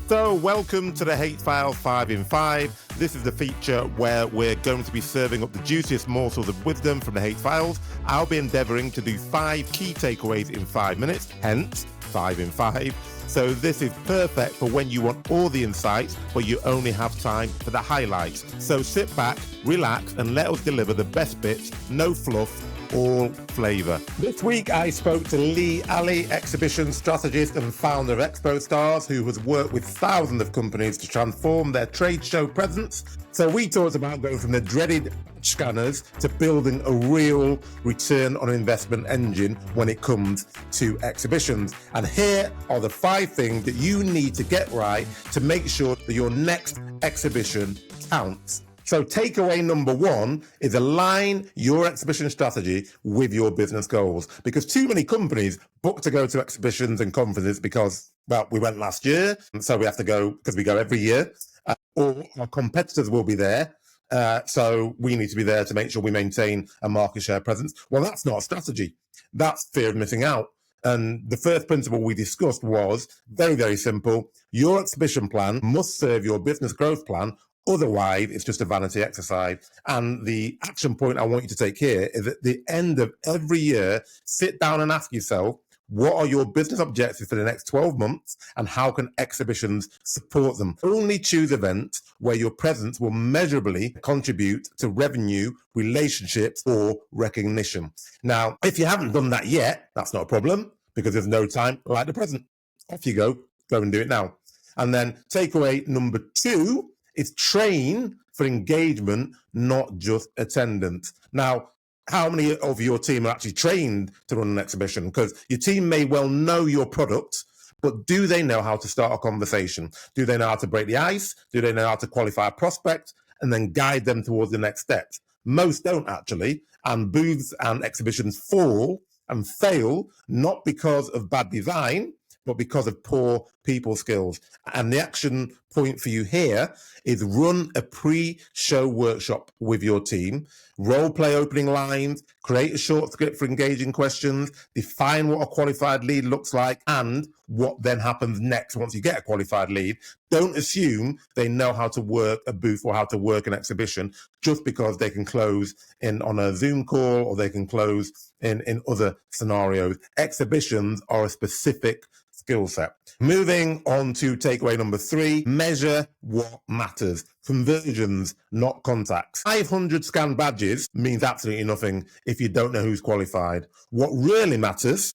So welcome to the Hate File 5 in 5. This is the feature where we're going to be serving up the juiciest morsels of wisdom from the Hate Files. I'll be endeavouring to do 5 key takeaways in 5 minutes, hence 5 in 5. So this is perfect for when you want all the insights, but you only have time for the highlights. So sit back, relax, and let us deliver the best bits, no fluff, all flavour. This week I spoke to Lee Ali, exhibition strategist and founder of Expo Stars, who has worked with thousands of companies to transform their trade show presence. So we talked about going from the dreaded scanners to building a real return on investment engine when it comes to exhibitions. And here are the 5 things that you need to get right to make sure that your next exhibition counts. So takeaway number 1 is align your exhibition strategy with your business goals, because too many companies book to go to exhibitions and conferences because, well, we went last year, and so we have to go because we go every year, or our competitors will be there. So we need to be there to make sure we maintain a market share presence. Well, that's not a strategy. That's fear of missing out. And the first principle we discussed was very, very simple. Your exhibition plan must serve your business growth plan. Otherwise, it's just a vanity exercise. And the action point I want you to take here is at the end of every year, sit down and ask yourself, what are your business objectives for the next 12 months and how can exhibitions support them? Only choose events where your presence will measurably contribute to revenue, relationships, or recognition. Now, if you haven't done that yet, that's not a problem because there's no time like the present. Off you go and do it now. And then takeaway number 2 is train for engagement, not just attendance. Now, how many of your team are actually trained to run an exhibition? Because your team may well know your product, but do they know how to start a conversation? Do they know how to break the ice? Do they know how to qualify a prospect and then guide them towards the next steps? Most don't actually, and booths and exhibitions fall and fail, not because of bad design, but because of poor people skills. And the action point for you here is run a pre-show workshop with your team, role play opening lines, create a short script for engaging questions, define what a qualified lead looks like and what then happens next once you get a qualified lead. Don't assume they know how to work a booth or how to work an exhibition just because they can close in on a Zoom call or they can close in other scenarios. Exhibitions are a specific skill set. Moving on to takeaway number 3, measure what matters. Conversions, not contacts. 500 scanned badges means absolutely nothing if you don't know who's qualified. What really matters,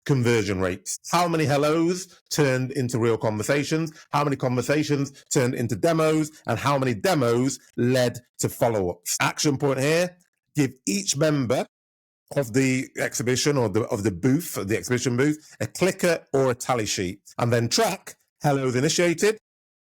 conversion rates. How many hellos turned into real conversations? How many conversations turned into demos? And how many demos led to follow-ups? Action point here, give each member of the exhibition or of the booth, the exhibition booth, a clicker or a tally sheet, and then track hellos initiated,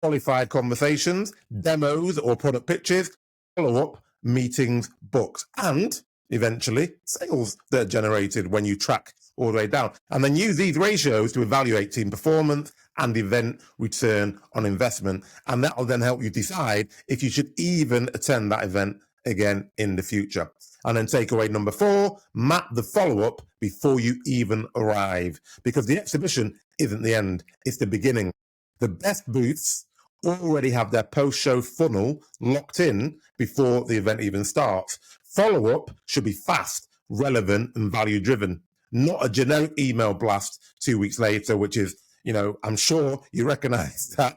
qualified conversations, demos or product pitches, follow-up, meetings booked, and eventually sales that are generated when you track all the way down. And then use these ratios to evaluate team performance and event return on investment. And that will then help you decide if you should even attend that event again in the future. And then takeaway number 4, map the follow-up before you even arrive, because the exhibition isn't the end, it's the beginning. The best booths already have their post-show funnel locked in before the event even starts. Follow-up should be fast, relevant, and value-driven, not a generic email blast 2 weeks later, which is, I'm sure you recognize that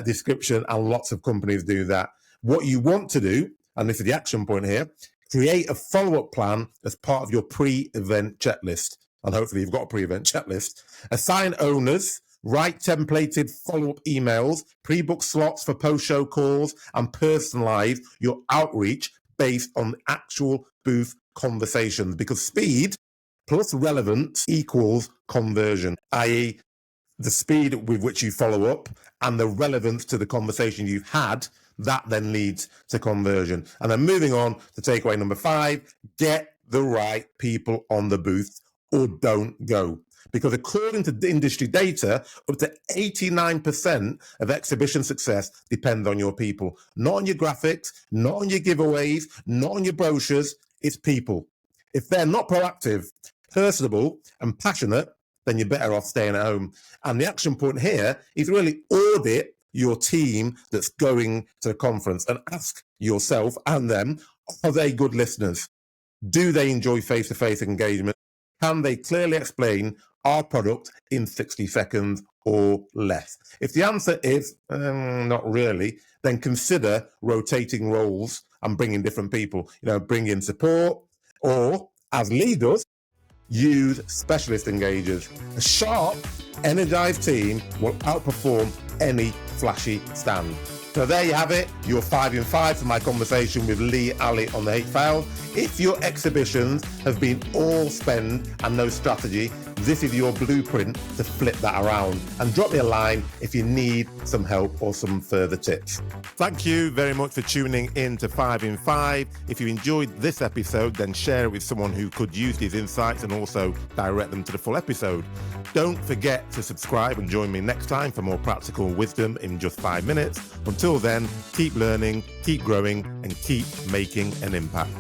description, and lots of companies do that. What you want to do, and this is the action point here, create a follow-up plan as part of your pre-event checklist. And hopefully you've got a pre-event checklist. Assign owners, write templated follow-up emails, pre-book slots for post-show calls, and personalize your outreach based on the actual booth conversations. Because speed plus relevance equals conversion, i.e. the speed with which you follow up and the relevance to the conversation you've had, that then leads to conversion. And then moving on to takeaway number 5, get the right people on the booth or don't go. Because according to the industry data, up to 89% of exhibition success depends on your people. Not on your graphics, not on your giveaways, not on your brochures, it's people. If they're not proactive, personable, and passionate, then you're better off staying at home. And the action point here is really audit your team that's going to the conference and ask yourself and them, are they good listeners? Do they enjoy face-to-face engagement? Can they clearly explain our product in 60 seconds or less? If the answer is not really, then consider rotating roles and bringing different people. Bring in support, or as leaders, use specialist engagers. A sharp, energized team will outperform any flashy stand. So there you have it, your 5 in 5 for my conversation with Lee Ali on the H-Files. If your exhibitions have been all spend and no strategy, this is your blueprint to flip that around. And drop me a line if you need some help or some further tips. Thank you very much for tuning in to 5 in 5. If you enjoyed this episode, then share it with someone who could use these insights and also direct them to the full episode. Don't forget to subscribe and join me next time for more practical wisdom in just 5 minutes. Until then, keep learning, keep growing, and keep making an impact.